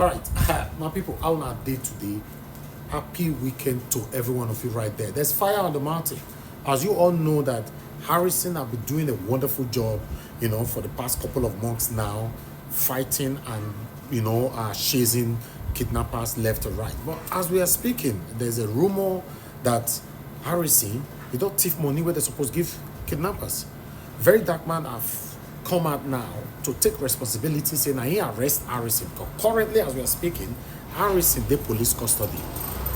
All right, my people, how on our day today? Happy weekend to every one of you right there. There's fire on the mountain. As you all know that Harrison have been doing a wonderful job, for the past couple of months now, fighting and, chasing kidnappers left and right. But as we are speaking, there's a rumor that Harrison, they don't thief money where they're supposed to give kidnappers. Very dark man have come out now to take responsibility, saying that he arrest Harrison. But currently, as we are speaking, Harrison, they police custody.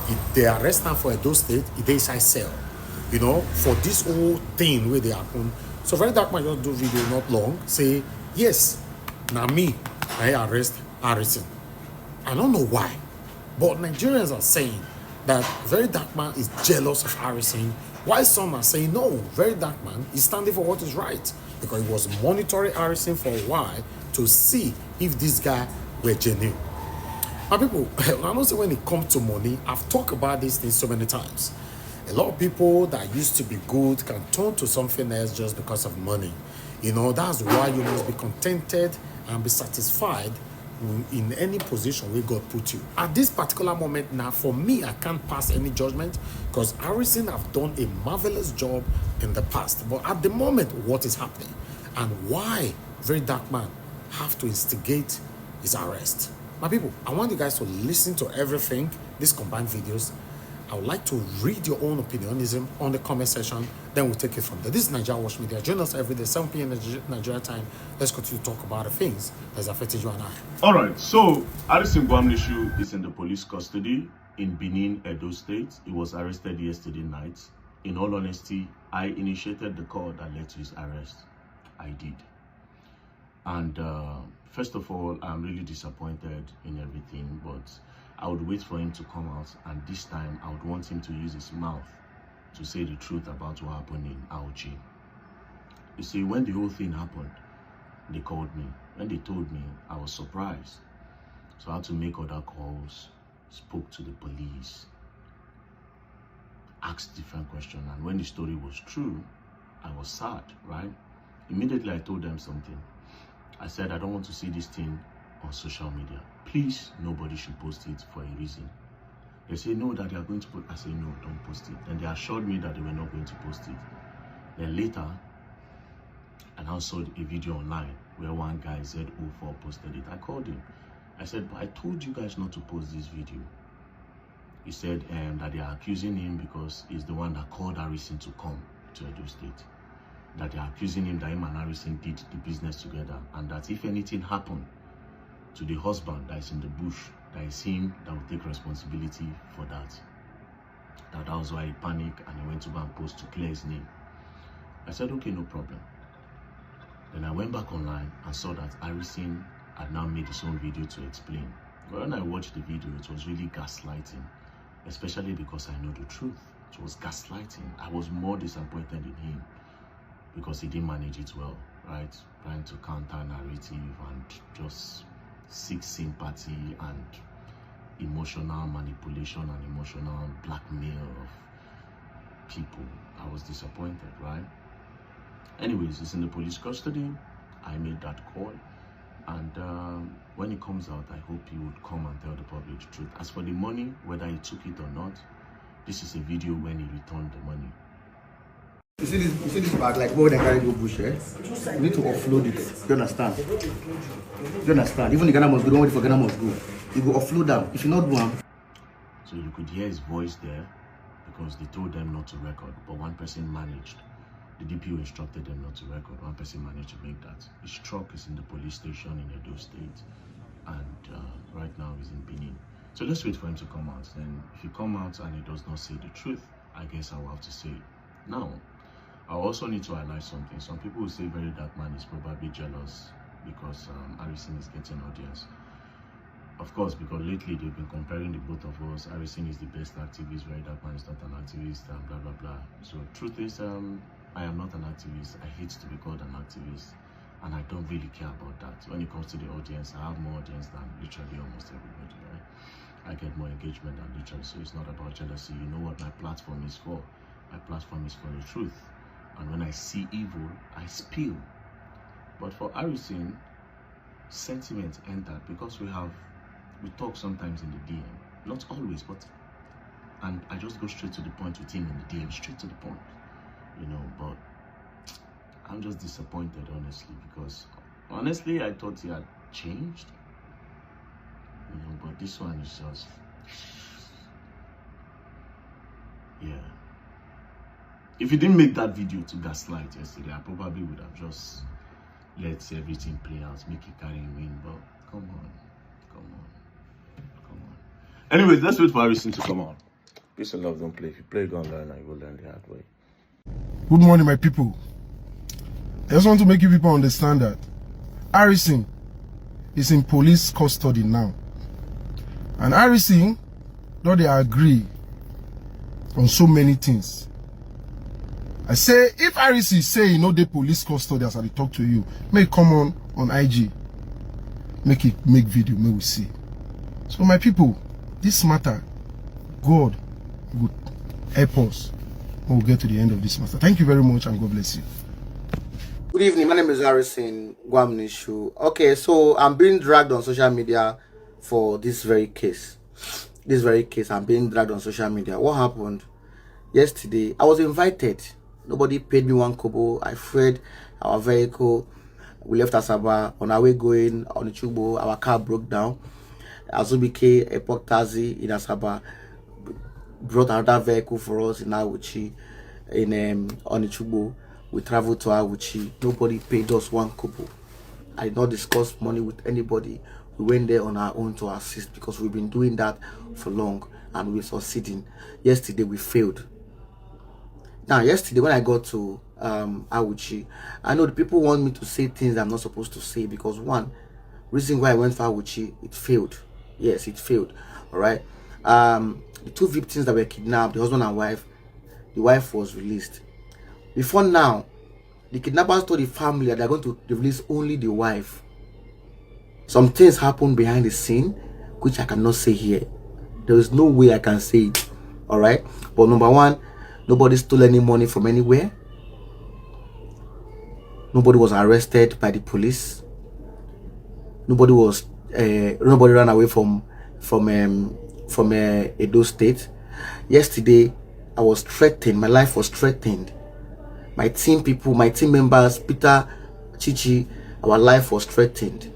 If they arrest him for Edo State, they inside cell. For this whole thing where they happen. So very dark man just do video not long, say, yes, now me, I arrest Harrison. I don't know why, but Nigerians are saying that very dark man is jealous of Harrison, while some are saying, no, very dark man is standing for what is right, because he was monitoring Harrison for a while to see if this guy were genuine. Now, people, I know when it comes to money, I've talked about these things so many times. A lot of people that used to be good can turn to something else just because of money. That's why you must be contented and be satisfied in any position where God put you. At this particular moment now, for me, I can't pass any judgment because Harrison have done a marvelous job in the past. But at the moment, what is happening and why very dark man have to instigate his arrest? My people, I want you guys to listen to everything, these combined videos. I would like to read your own opinionism on the comment section. Then we'll take it from there. This is NWATCH Media. Join us every day, 7 p.m. Nigeria time. Let's continue to talk about the things that's affected you and I. All right. So, Harrison Gwamnishu is in the police custody in Benin, Edo State. He was arrested yesterday night. In all honesty, I initiated the call that led to his arrest. I did. And first of all, I'm really disappointed in everything, but I would wait for him to come out, and this time I would want him to use his mouth to say the truth about what happened in Auchi. You see, when the whole thing happened, they called me. When they told me, I was surprised. So I had to make other calls, spoke to the police, asked different questions, and when the story was true, I was sad, right? Immediately I told them something. I said, I don't want to see this thing on social media. Please, nobody should post it for a reason. They say, no, that they are going to post. I say, no, don't post it. And they assured me that they were not going to post it. Then later, I now saw a video online where one guy, Z04, posted it. I called him. I said, but I told you guys not to post this video. He said that they are accusing him because he's the one that called Harrison to come to Edo State. That they are accusing him that him and Harrison did the business together, and that if anything happened to the husband that is in the bush, that is him that will take responsibility for that. That was why he panicked and he went to go and post to clear his name. I said, okay, no problem. Then I went back online and saw that Harrison had now made his own video to explain. But when I watched the video, it was really gaslighting, especially because I know the truth. It was gaslighting. I was more disappointed in him because he didn't manage it well, right? Trying to counter narrative and just seek sympathy and emotional manipulation and emotional blackmail of people. I was disappointed, right? Anyways, it's in the police custody. I made that call, and when it comes out, I hope he would come and tell the public the truth. As for the money, whether he took it or not, this is a video when he returned the money. You see this bag, like where they carry go bush, eh? You need to offload it. You understand? You understand? Even the Ghana must go, don't wait for Ghana must go. You go offload them. If you not do them. So you could hear his voice there because they told them not to record, but one person managed. The DPO instructed them not to record. One person managed to make that. His truck is in the police station in Edo State, and right now he's in Benin. So let's wait for him to come out. Then if he come out and he does not say the truth, I guess I will have to say it. Now, I also need to highlight something. Some people will say very dark man is probably jealous because Harrison is getting audience. Of course, because lately they've been comparing the both of us. Harrison is the best activist, very dark man is not an activist, and blah, blah, blah. So truth is, I am not an activist. I hate to be called an activist, and I don't really care about that. When it comes to the audience, I have more audience than literally almost everybody, right? I get more engagement than literally, so it's not about jealousy. You know what my platform is for? My platform is for the truth. And when I see evil, I spill. But for Harrison, sentiment entered because we have We talk sometimes in the DM, not always, but and I just go straight to the point with him in the DM, straight to the point, you know. But I'm just disappointed, honestly, because honestly I thought he had changed, you know. But this one is just, yeah. If he didn't make that video to gaslight yesterday, I probably would have just let everything play out, make it carry win. But come on. Anyways, let's wait for Harrison to come on. Peace and love, don't play. If you play, go and learn, and you will learn the hard way. Good morning, my people. I just want to make you people understand that Harrison is in police custody now. And Harrison, though they agree on so many things, I say, if Harrison say you know the police custody as I talk to you, may come on IG. Make video, may we see. So my people, this matter, God would help us. We'll get to the end of this matter. Thank you very much and God bless you. Good evening, my name is Harrison Gwamnishu. Okay, so I'm being dragged on social media for this very case. I'm being dragged on social media. What happened yesterday? I was invited. Nobody paid me 1 kobo. I freed our vehicle. We left Asaba on our way going on the Chubo. Our car broke down. Azubike Epoch Taxi in Asaba brought another vehicle for us in Awuchi in Onichubo. We traveled to Awuchi. Nobody paid us 1 kobo. I did not discuss money with anybody. We went there on our own to assist because we've been doing that for long and we're succeeding. Yesterday we failed. Now yesterday when I got to Awuchi, I know the people want me to say things I'm not supposed to say because one reason why I went for Awuchi, it failed. Yes, it failed. All right. The 2 victims that were kidnapped, the husband and wife, the wife was released. Before now, the kidnappers told the family that they're going to release only the wife. Some things happened behind the scene, which I cannot say here. There is no way I can say it. All right. But number one, nobody stole any money from anywhere. Nobody was arrested by the police. Nobody ran away from Edo State. Yesterday, I was threatened. My life was threatened. My team members, Peter, Chichi, our life was threatened.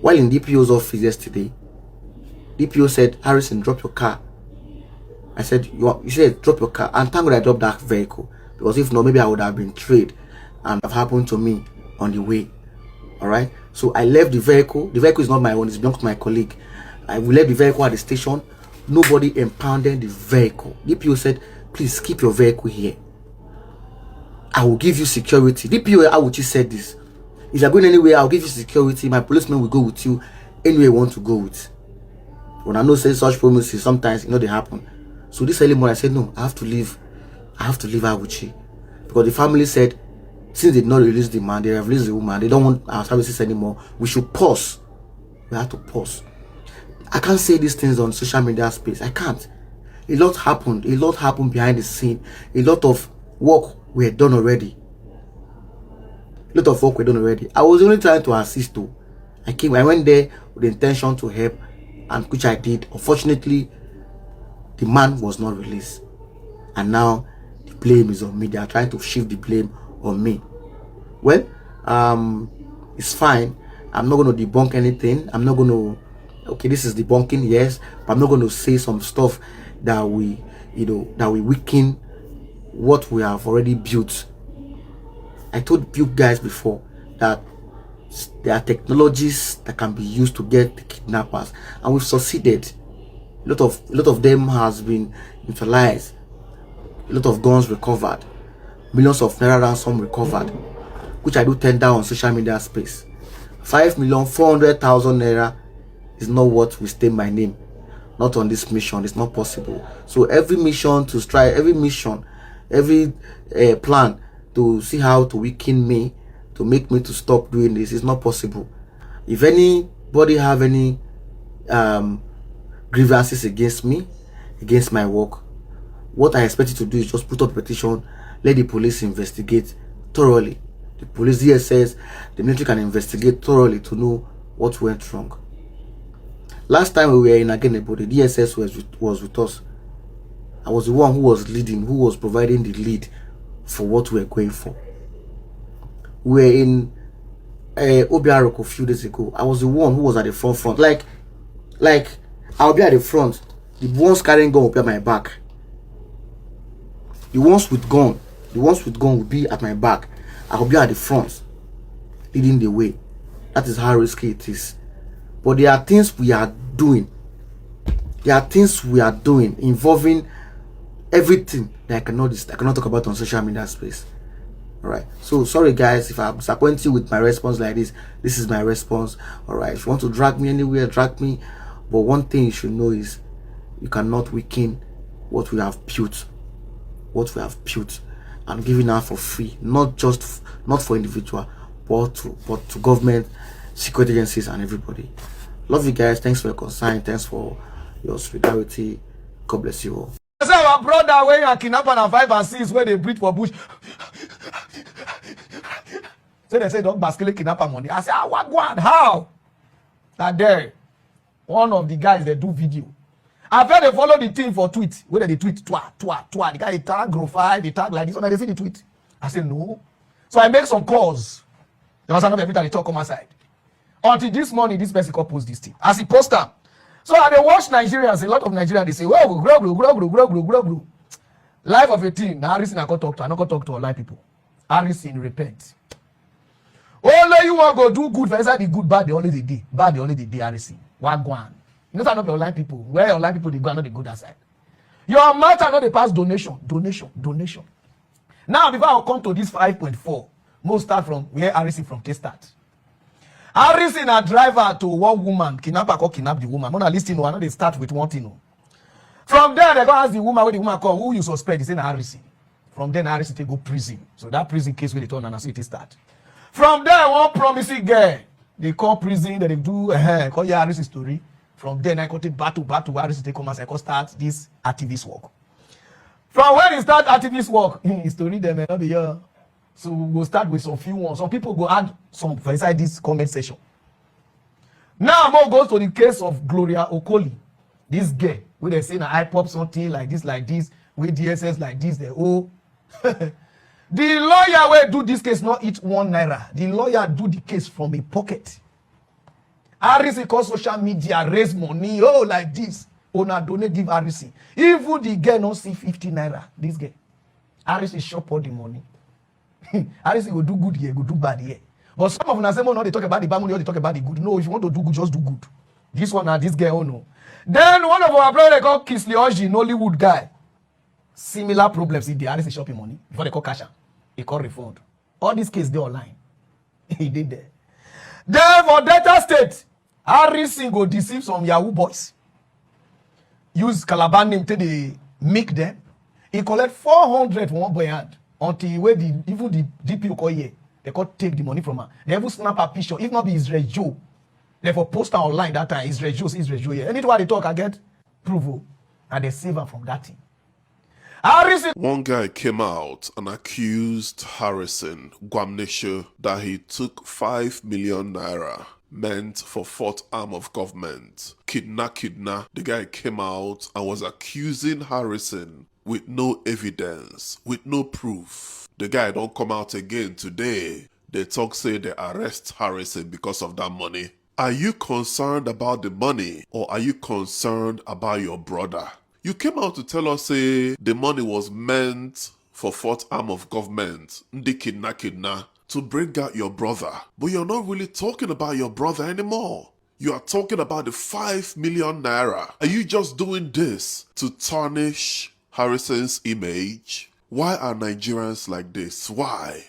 While in DPO's office yesterday, DPO said, Harrison, drop your car. I said, you said drop your car. And thank God I dropped that vehicle. Because if not, maybe I would have been trained and have happened to me on the way. Alright? So I left the vehicle. The vehicle is not my own, it belongs to my colleague. I left the vehicle at the station. Nobody impounded the vehicle. DPO said, please keep your vehicle here. I will give you security. DPO Awuchi said this. If you're going anywhere, I'll give you security. My policeman will go with you anywhere you want to go with. When I know say such promises, sometimes they happen. So this early morning I said no, I have to leave Awuchi. Because the family said, since they did not release the man, they have released the woman, they don't want our services anymore. We should pause. We have to pause. I can't say these things on social media space. I can't. A lot happened behind the scene. A lot of work were done already. I was only trying to assist too. I went there with the intention to help, and which I did. Unfortunately, the man was not released. And now the blame is on me. They are trying to shift the blame on me. Well, it's fine. I'm not going to debunk anything. I'm not going to, okay, this is debunking, yes, but I'm not going to say some stuff that we weaken what we have already built. I told you guys before that there are technologies that can be used to get the kidnappers, and we've succeeded. A lot of them has been utilized. A lot of guns recovered, millions of naira ransom recovered, which I do tender on social media space. 5,400,000 naira is not what will stain my name. Not on this mission. It's not possible. So every mission to try, every plan to see how to weaken me, to make me to stop doing this, is not possible. If anybody have any grievances against me, against my work, what I expect you to do is just put up a petition, let the police investigate thoroughly. The police, DSS, the military can investigate thoroughly to know what went wrong. Last time we were in Agenebo, the DSS was with us. I was the one who was leading, who was providing the lead for what we were going for. We were in Obiaroko a few days ago. I was the one who was at the front. Like I'll be at the front. The ones carrying gun will be at my back. The ones with gun will be at my back. I will be at the front, leading the way. That is how risky it is. But there are things we are doing. Involving everything that I cannot talk about on social media space. Alright. So sorry guys if I'm disappointing you with my response like this. This is my response. Alright. If you want to drag me anywhere, drag me. But one thing you should know is you cannot weaken what we have built. And giving out for free, not for individual, but to government, security agencies, and everybody. Love you guys. Thanks for your concern. Thanks for your solidarity. God bless you all. I say our brother when you kidnap and 5 and 6 where they breathe for bush. So they say don't basically kidnap money. I say what one? How? That there, one of the guys they do video. After they follow the team for tweet, whether they tweet twa. The guy they tag Grofile, they tag like this, and they see the tweet. I say no. So I make some calls. There was another every time they talk on my side. Until this morning, this person called post this thing. As he post them. So I they watch Nigerians, a lot of Nigerians, they say, well, grow. Life of a team. Now Harrison I can't talk to. I not talk to online people. Harrison repent. Only you want to go do good for inside the good, bad the only the day. Bad the only the day, Harrison. Wagwan. You know not online people. Where online people they go and not the good aside. Your matter not the pass donation. Now before I come to this 5.4, most start from where Harrison from start. Harrison a driver to one woman, kidnapper call kidnap the woman. Mona listing one, they start with one thing. From there they go ask the woman where the woman call who you suspect. They say Harrison. From then Harrison they go prison. So that prison case where they turn and see it start. From there one promising girl they call prison. Then they do call your Harrison story. From then I continue battle Harrison they come as I start this activist work. From when he start activist work, his story them may not be here. So we'll start with some few ones. Some people go add some for inside this comment section. Now more goes to the case of Gloria Okoli. This girl, where they say I pop something like this, with DSS like this, they oh. The lawyer will do this case not eat 1 naira. The lawyer do the case from a pocket. Harrison call social media raise money, oh like this. Ona donate give Harrison. Even the girl not see 50 naira. This girl. Harrison shop all the money. Harrison go do good here, go do bad here. But some of them say, no, they talk about the bad money, they talk about the good. No, if you want to do good, just do good. This one and this girl, oh no. Then one of our brothers called Kisley Oji, Nollywood guy. Similar problems in the Harrison shopping money. Before they call cash, he call refund. All these cases they online. He did there. Then for Delta State, Harrison go deceive some Yahoo boys. Use Calabar name till they make them. He collect 400 for one boy hand. Until where even the DPO call here, they could take the money from her. They even snap a picture. If not be Israel Joe, they for post her online that time. Israel Joe here. Anytime they talk, I get approval. And they save her from that thing. Harrison. One guy came out and accused Harrison Gwamnesho that he took 5 million naira meant for fourth arm of government. Kidna. The guy came out and was accusing Harrison with no evidence, with no proof. The guy don't come out again today. They talk say they arrest Harrison because of that money. Are you concerned about the money or are you concerned about your brother? You came out to tell us say the money was meant for fourth arm of government, ndi kidna, to bring out your brother. But you're not really talking about your brother anymore. You are talking about the 5 million naira. Are you just doing this to tarnish Harrison's image? Why are Nigerians like this? Why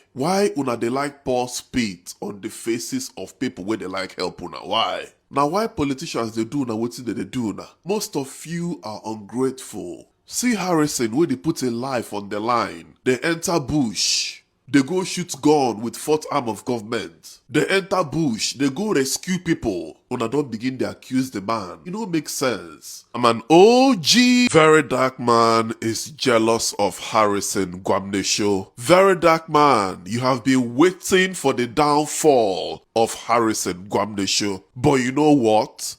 una they like pour spit on the faces of people where they like help una? Why? Now why politicians they do now what they do now? Most of you are ungrateful. See Harrison where they put a life on the line. They enter bush. They go shoot gun with fourth arm of government. They enter bush. They go rescue people. Una don't begin to accuse the man. You know, it makes sense. I'm an OG. Very Dark Man is jealous of Harrison Gwamnesho. Very Dark Man, you have been waiting for the downfall of Harrison Gwamnesho. But you know what?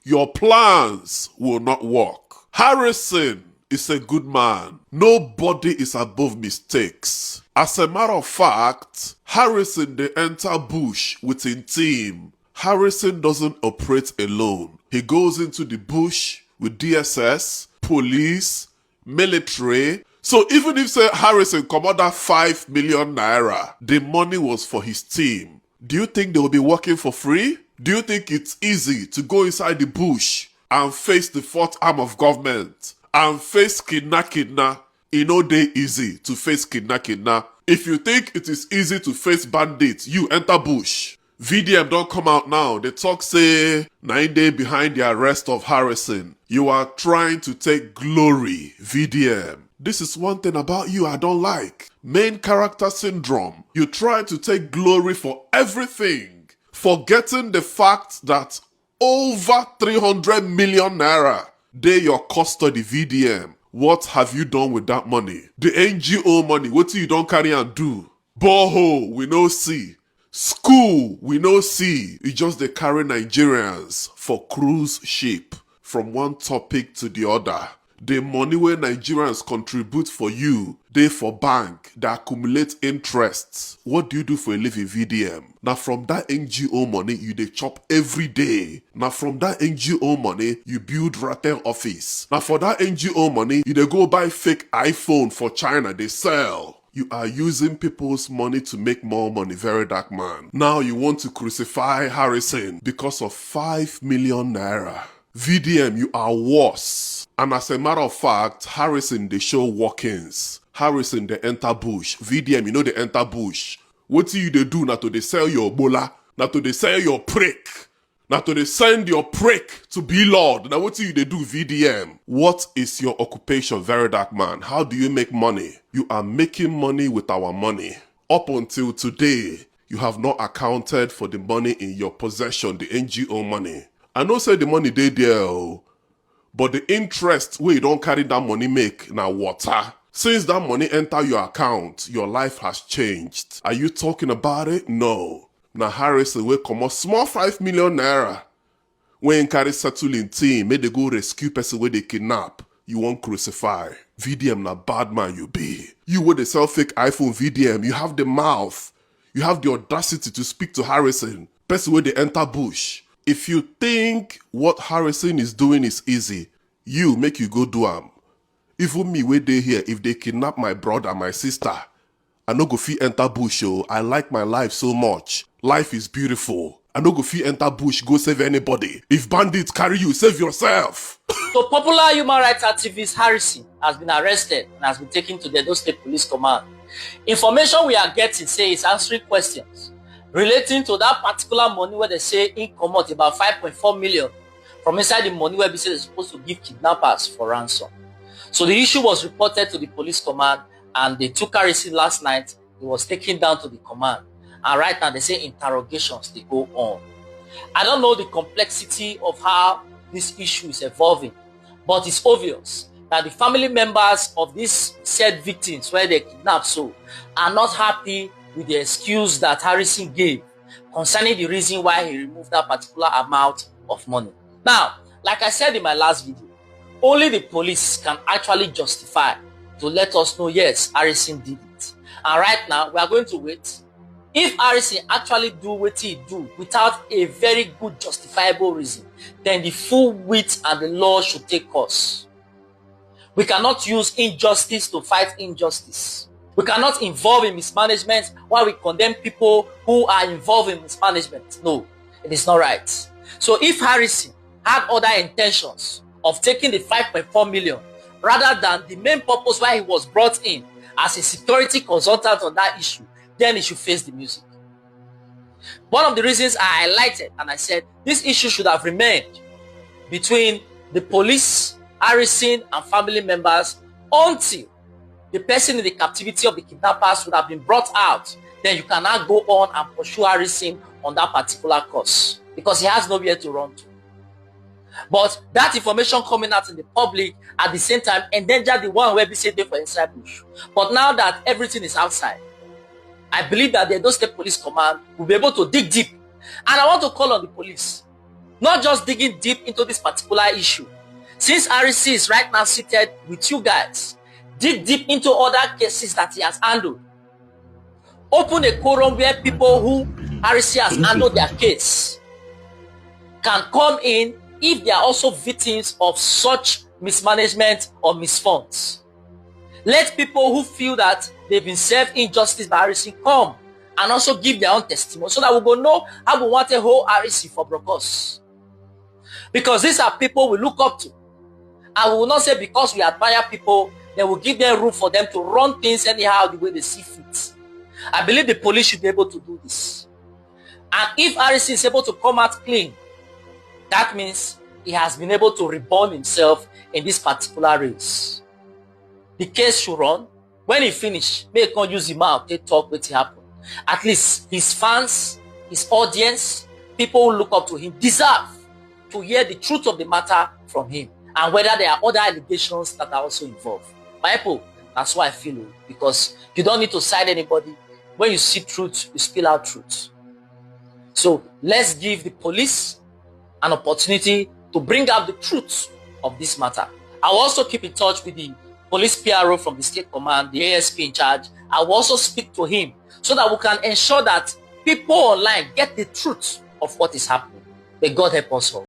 your plans will not work. Harrison is a good man. Nobody is above mistakes. As a matter of fact, Harrison they enter bush with his team. Harrison doesn't operate alone. He goes into the bush with DSS, police, military. So even if say Harrison come out that 5 million naira, the money was for his team. Do you think they will be working for free? Do you think it's easy to go inside the bush and face the fourth arm of government and face kidna? It no dey easy to face kidna. If you think it is easy to face bandits, you enter bush. VDM don't come out now. They talk say 9 days behind the arrest of Harrison. You are trying to take glory, VDM. This is one thing about you I don't like. Main character syndrome. You try to take glory for everything, forgetting the fact that over 300 million naira dey your custody, VDM. What have you done with that money? The NGO money, what you don't carry and do? Borehole, we no see. School, we no see. You just they carry Nigerians for cruise ship from one topic to the other. The money where Nigerians contribute for you, they for bank, they accumulate interests. What do you do for a living, VDM? Now from that NGO money, you they chop every day. Now from that NGO money, you build retail office. Now for that NGO money, you they go buy fake iPhone for China, they sell. You are using people's money to make more money, very dark man. Now you want to crucify Harrison because of 5 million naira. VDM, you are worse. And as a matter of fact, Harrison, they show walk-ins. Harrison, they enter bush. VDM, you know they enter bush. What do you they do? Now to they sell your bola. Now to they sell your prick. Now to they send your prick to be Lord. Now what do you they do, VDM? What is your occupation, very dark man? How do you make money? You are making money with our money. Up until today, you have not accounted for the money in your possession, the NGO money. I know say the money they there, but the interest where you don't carry that money make now water. Since that money enter your account, your life has changed. Are you talking about it? No. Now Harrison will come a small 5 million naira. When carry settling team, may they go rescue person where they kidnap. You won't crucify. VDM na bad man you be. You with the sell fake iPhone VDM, you have the mouth. You have the audacity to speak to Harrison. Person where they enter bush. If you think what Harrison is doing is easy, you make you go do am. Even me where they here, if they kidnap my brother, my sister, I no go fit enter bush. Oh, I like my life so much. Life is beautiful. I no go fit enter bush, go save anybody. If bandits carry you, save yourself. So popular human rights activist Harrison has been arrested and has been taken to the Edo State Police Command. Information we are getting say is answering questions relating to that particular money where they say in commot about 5.4 million from inside the money where they say they're supposed to give kidnappers for ransom. So the issue was reported to the police command and they took Harrison last night. He was taken down to the command. And right now they say interrogations, they go on. I don't know the complexity of how this issue is evolving, but it's obvious that the family members of these said victims where they kidnapped so are not happy with the excuse that Harrison gave concerning the reason why he removed that particular amount of money. Now, like I said in my last video, only the police can actually justify to let us know, yes, Harrison did it. And right now, we are going to wait. If Harrison actually do what he do without a very good justifiable reason, then the full width and the law should take course. We cannot use injustice to fight injustice. We cannot involve in mismanagement while we condemn people who are involved in mismanagement. No, it is not right. So if Harrison had other intentions of taking the 5.4 million rather than the main purpose why he was brought in as a security consultant on that issue, then he should face the music. One of the reasons I highlighted and I said this issue should have remained between the police, Harrison, and family members until the person in the captivity of the kidnappers would have been brought out. Then you cannot go on and pursue Harrison on that particular course because he has nowhere to run to. But that information coming out in the public at the same time endangered the one where we say they for inside bush. But now that everything is outside, I believe that the Edo State Police Command will be able to dig deep. And I want to call on the police. not just digging deep into this particular issue. Since RC is right now seated with you guys, dig deep into other cases that he has handled. Open a quorum where people who RC has handled their case can come in if they are also victims of such mismanagement or misfunds. Let people who feel that they've been served injustice by RC come and also give their own testimony so that we go know how we want a whole RC for Brokos. Because these are people we look up to. And we will not say because we admire people, then we'll give them room for them to run things anyhow the way they see fit. I believe the police should be able to do this. And if RC is able to come out clean, that means he has been able to reborn himself in this particular race. The case should run. When he finish, may not use him out to talk what happened. At least his fans, his audience, people who look up to him deserve to hear the truth of the matter from him and whether there are other allegations that are also involved. My people, that's why I feel, because you don't need to side anybody. When you see truth, you spill out truth. So let's give the police an opportunity to bring out the truth of this matter. I will also keep in touch with the police PRO from the state command, the ASP in charge. I will also speak to him so that we can ensure that people online get the truth of what is happening. May God help us all.